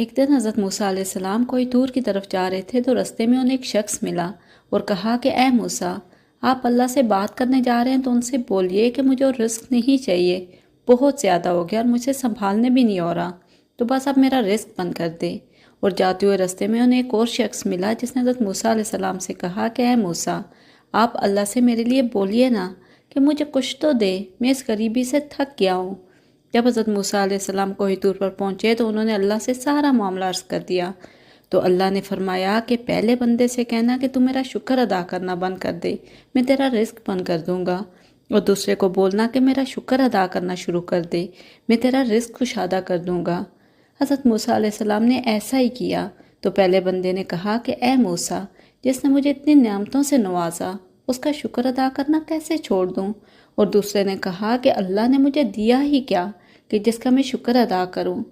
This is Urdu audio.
ایک دن حضرت موسیٰ علیہ السلام کوئی دور کی طرف جا رہے تھے تو رستے میں انہیں ایک شخص ملا اور کہا کہ اے موسیٰ، آپ اللہ سے بات کرنے جا رہے ہیں تو ان سے بولیے کہ مجھے اور رزق نہیں چاہیے، بہت زیادہ ہو گیا اور مجھے سنبھالنے بھی نہیں ہو رہا، تو بس اب میرا رزق بند کر دے۔ اور جاتے ہوئے رستے میں انہیں ایک اور شخص ملا جس نے حضرت موسیٰ علیہ السلام سے کہا کہ اے موسیٰ، آپ اللہ سے میرے لیے بولیے نا کہ مجھے کچھ تو دے، میں اس غریبی سے تھک گیا ہوں۔ جب حضرت موسیٰ علیہ السلام کوہ طور پر پہنچے تو انہوں نے اللہ سے سارا معاملہ عرض کر دیا، تو اللہ نے فرمایا کہ پہلے بندے سے کہنا کہ تو میرا شکر ادا کرنا بند کر دے، میں تیرا رزق بند کر دوں گا، اور دوسرے کو بولنا کہ میرا شکر ادا کرنا شروع کر دے، میں تیرا رزق کشادہ کر دوں گا۔ حضرت موسیٰ علیہ السلام نے ایسا ہی کیا تو پہلے بندے نے کہا کہ اے موسیٰ، جس نے مجھے اتنی نعمتوں سے نوازا اس کا شکر ادا کرنا کیسے چھوڑ دوں؟ اور دوسرے نے کہا کہ اللہ نے مجھے دیا ہی کیا کہ جس کا میں شکر ادا کروں؟